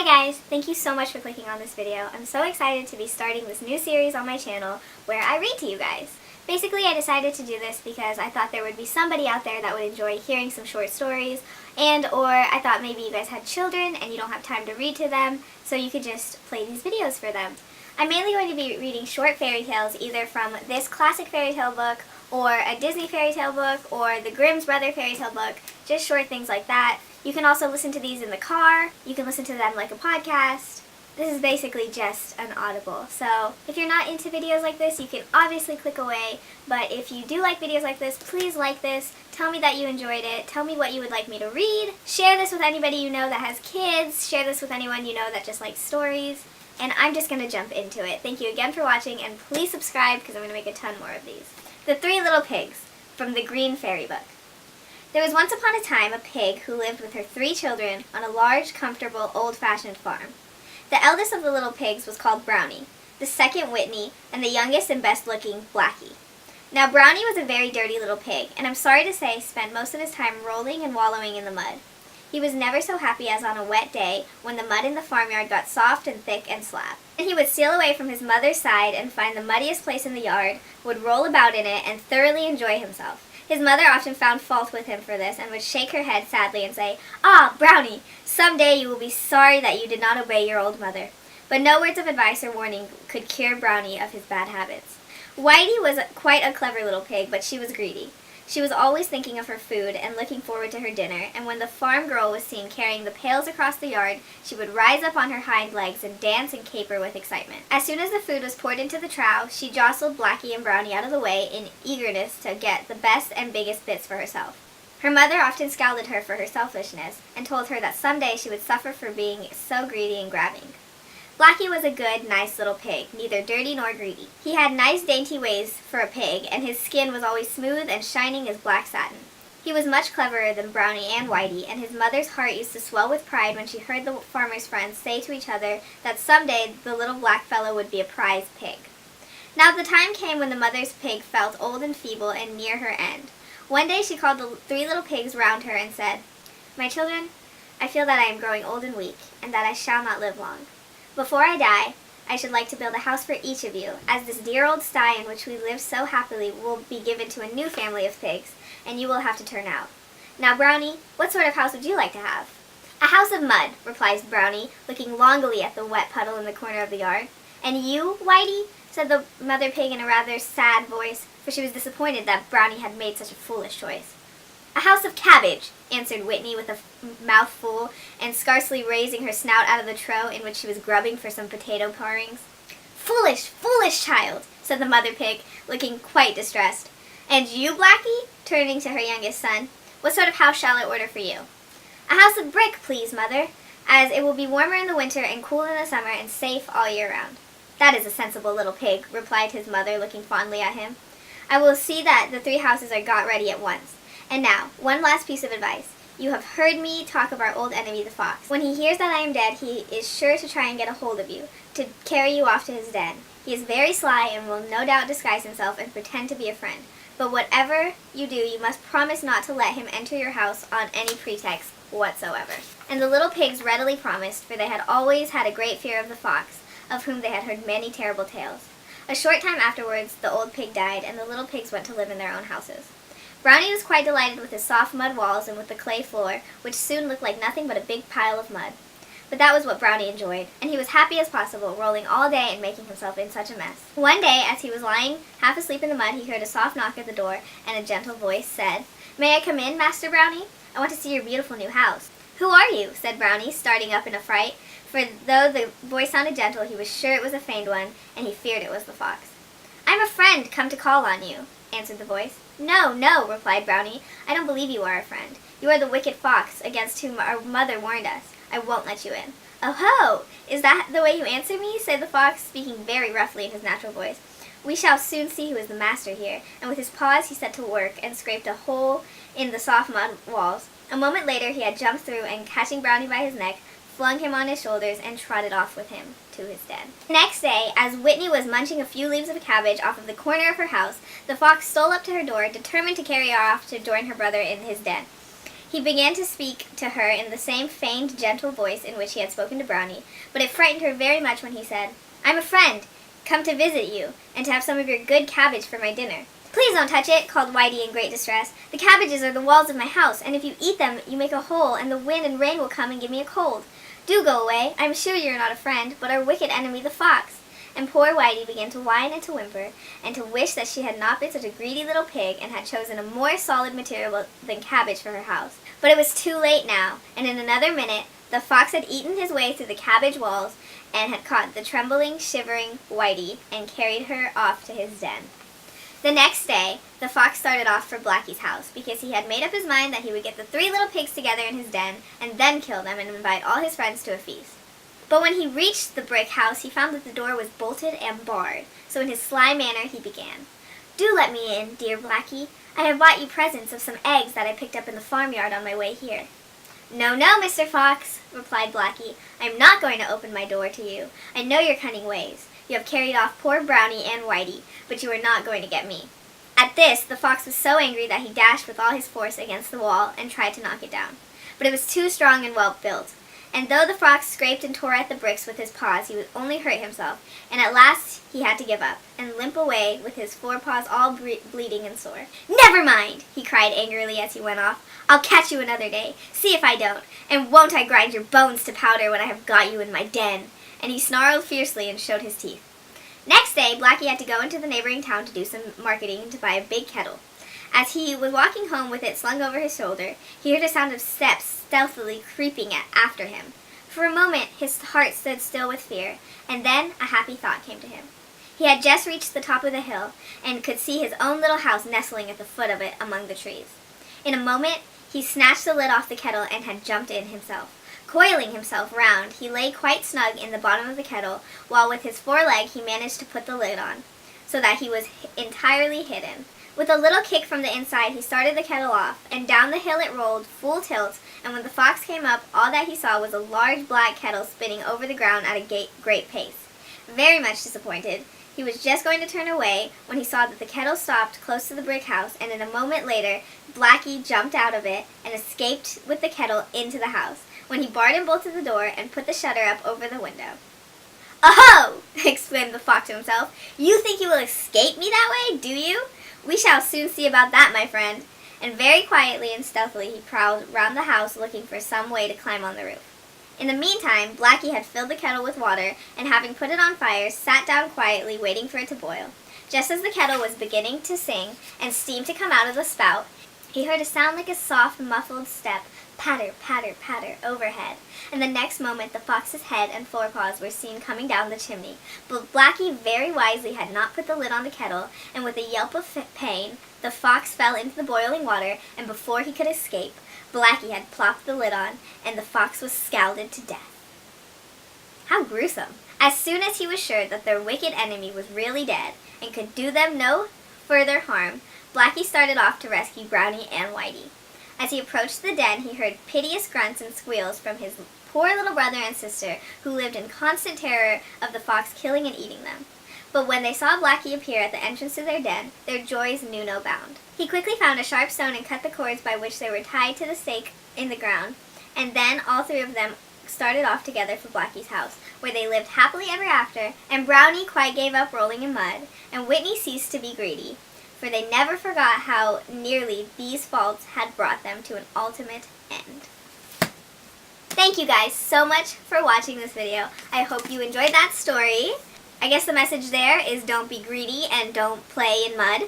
Hi guys, thank you so much for clicking on this video. I'm so excited to be starting this new series on my channel where I read to you guys. Basically, I decided to do this because I thought there would be somebody out there that would enjoy hearing some short stories, or I thought maybe you guys had children and you don't have time to read to them, so you could just play these videos for them. I'm mainly going to be reading short fairy tales either from this classic fairy tale book or a Disney fairy tale book or the Grimm's Brother fairy tale book, just short things like that. You can also listen to these in the car. You can listen to them like a podcast. This is basically just an audible. So if you're not into videos like this, you can obviously click away. But if you do like videos like this, please like this. Tell me that you enjoyed it. Tell me what you would like me to read. Share this with anybody you know that has kids. Share this with anyone you know that just likes stories. And I'm just going to jump into it. Thank you again for watching, and please subscribe because I'm going to make a ton more of these. The Three Little Pigs from the Green Fairy Book. There was once upon a time a pig who lived with her 3 children on a large, comfortable, old-fashioned farm. The eldest of the little pigs was called Brownie, the second Whitney, and the youngest and best-looking Blackie. Now Brownie was a very dirty little pig, and I'm sorry to say spent most of his time rolling and wallowing in the mud. He was never so happy as on a wet day when the mud in the farmyard got soft and thick and slab. Then he would steal away from his mother's side and find the muddiest place in the yard, would roll about in it, and thoroughly enjoy himself. His mother often found fault with him for this and would shake her head sadly and say, "Ah, Brownie, someday you will be sorry that you did not obey your old mother." But no words of advice or warning could cure Brownie of his bad habits. Whitey was quite a clever little pig, but she was greedy. She was always thinking of her food and looking forward to her dinner, and when the farm girl was seen carrying the pails across the yard, she would rise up on her hind legs and dance and caper with excitement. As soon as the food was poured into the trough, she jostled Blackie and Brownie out of the way in eagerness to get the best and biggest bits for herself. Her mother often scolded her for her selfishness and told her that someday she would suffer for being so greedy and grabbing. Blackie was a good, nice little pig, neither dirty nor greedy. He had nice, dainty ways for a pig, and his skin was always smooth and shining as black satin. He was much cleverer than Brownie and Whitey, and his mother's heart used to swell with pride when she heard the farmers' friends say to each other that someday the little black fellow would be a prize pig. Now the time came when the mother's pig felt old and feeble and near her end. One day she called the 3 little pigs round her and said, "My children, I feel that I am growing old and weak, and that I shall not live long. Before I die, I should like to build a house for each of you, as this dear old sty in which we live so happily will be given to a new family of pigs, and you will have to turn out. Now, Brownie, what sort of house would you like to have?" "A house of mud," replies Brownie, looking longingly at the wet puddle in the corner of the yard. "And you, Whitey?" said the mother pig in a rather sad voice, for she was disappointed that Brownie had made such a foolish choice. "A house of cabbage," answered Whitney with a mouth full, and scarcely raising her snout out of the trough in which she was grubbing for some potato parings. "Foolish, foolish child," said the mother pig, looking quite distressed. "And you, Blackie?" turning to her youngest son. "What sort of house shall I order for you?" "A house of brick, please, mother, as it will be warmer in the winter and cool in the summer and safe all year round." "That is a sensible little pig," replied his mother, looking fondly at him. "I will see that the 3 houses are got ready at once. And now, one last piece of advice. You have heard me talk of our old enemy the fox. When he hears that I am dead, he is sure to try and get a hold of you, to carry you off to his den. He is very sly and will no doubt disguise himself and pretend to be a friend. But whatever you do, you must promise not to let him enter your house on any pretext whatsoever." And the little pigs readily promised, for they had always had a great fear of the fox, of whom they had heard many terrible tales. A short time afterwards, the old pig died, and the little pigs went to live in their own houses. Brownie was quite delighted with his soft mud walls and with the clay floor, which soon looked like nothing but a big pile of mud. But that was what Brownie enjoyed, and he was happy as possible, rolling all day and making himself in such a mess. One day, as he was lying half asleep in the mud, he heard a soft knock at the door, and a gentle voice said, "May I come in, Master Brownie? I want to see your beautiful new house." "Who are you?" said Brownie, starting up in a fright, for though the voice sounded gentle, he was sure it was a feigned one, and he feared it was the fox. "I'm a friend come to call on you," answered the voice. "No, no," replied Brownie. "I don't believe you are a friend. You are the wicked fox, against whom our mother warned us. I won't let you in." "Oh ho! Is that the way you answer me?" said the fox, speaking very roughly in his natural voice. "We shall soon see who is the master here." And with his paws he set to work and scraped a hole in the soft mud walls. A moment later he had jumped through and, catching Brownie by his neck, flung him on his shoulders and trotted off with him to his den. Next day, as Whitney was munching a few leaves of cabbage off of the corner of her house, the fox stole up to her door, determined to carry her off to join her brother in his den. He began to speak to her in the same feigned, gentle voice in which he had spoken to Brownie, but it frightened her very much when he said, "I'm a friend, come to visit you, and to have some of your good cabbage for my dinner." "Please don't touch it," called Whitey in great distress. "The cabbages are the walls of my house, and if you eat them, you make a hole, and the wind and rain will come and give me a cold. Do go away. I'm sure you are not a friend, but our wicked enemy, the fox." And poor Whitey began to whine and to whimper, and to wish that she had not been such a greedy little pig and had chosen a more solid material than cabbage for her house. But it was too late now, and in another minute the fox had eaten his way through the cabbage walls and had caught the trembling, shivering Whitey and carried her off to his den. The next day, the fox started off for Blackie's house because he had made up his mind that he would get the 3 little pigs together in his den and then kill them and invite all his friends to a feast. But when he reached the brick house, he found that the door was bolted and barred, so in his sly manner he began. "Do let me in, dear Blackie. I have bought you presents of some eggs that I picked up in the farmyard on my way here." "No, no, Mr. Fox," replied Blackie. "I am not going to open my door to you. I know your cunning ways. You have carried off poor Brownie and Whitey, but you are not going to get me." At this, the fox was so angry that he dashed with all his force against the wall and tried to knock it down. But it was too strong and well built. And though the fox scraped and tore at the bricks with his paws, he would only hurt himself, and at last he had to give up, and limp away with his forepaws all bleeding and sore. "Never mind," he cried angrily as he went off. "I'll catch you another day. See if I don't. And won't I grind your bones to powder when I have got you in my den." And he snarled fiercely and showed his teeth. Next day, Blackie had to go into the neighboring town to do some marketing and to buy a big kettle. As he was walking home with it slung over his shoulder, he heard a sound of steps stealthily creeping after him. For a moment, his heart stood still with fear, and then a happy thought came to him. He had just reached the top of the hill and could see his own little house nestling at the foot of it among the trees. In a moment, he snatched the lid off the kettle and had jumped in himself. Coiling himself round, he lay quite snug in the bottom of the kettle, while with his foreleg he managed to put the lid on, so that he was entirely hidden. With a little kick from the inside, he started the kettle off, and down the hill it rolled, full tilt, and when the fox came up, all that he saw was a large black kettle spinning over the ground at a great pace. Very much disappointed, he was just going to turn away when he saw that the kettle stopped close to the brick house, and in a moment later, Blackie jumped out of it and escaped with the kettle into the house, when he barred and bolted the door and put the shutter up over the window. "Oh!" exclaimed the fox to himself. "You think you will escape me that way, do you? We shall soon see about that, my friend." And very quietly and stealthily he prowled round the house looking for some way to climb on the roof. In the meantime, Blackie had filled the kettle with water, and having put it on fire, sat down quietly waiting for it to boil. Just as the kettle was beginning to sing and steam to come out of the spout, he heard a sound like a soft, muffled step, patter, patter, patter, overhead, and the next moment the fox's head and forepaws were seen coming down the chimney. But Blackie very wisely had not put the lid on the kettle, and with a yelp of pain, the fox fell into the boiling water, and before he could escape, Blackie had plopped the lid on, and the fox was scalded to death. How gruesome! As soon as he was sure that their wicked enemy was really dead, and could do them no further harm, Blackie started off to rescue Brownie and Whitey. As he approached the den, he heard piteous grunts and squeals from his poor little brother and sister, who lived in constant terror of the fox killing and eating them. But when they saw Blackie appear at the entrance to their den, their joys knew no bound. He quickly found a sharp stone and cut the cords by which they were tied to the stake in the ground, and then all 3 of them started off together for Blackie's house, where they lived happily ever after, and Brownie quite gave up rolling in mud, and Whitney ceased to be greedy, for they never forgot how nearly these faults had brought them to an ultimate end. Thank you guys so much for watching this video. I hope you enjoyed that story. I guess the message there is don't be greedy and don't play in mud.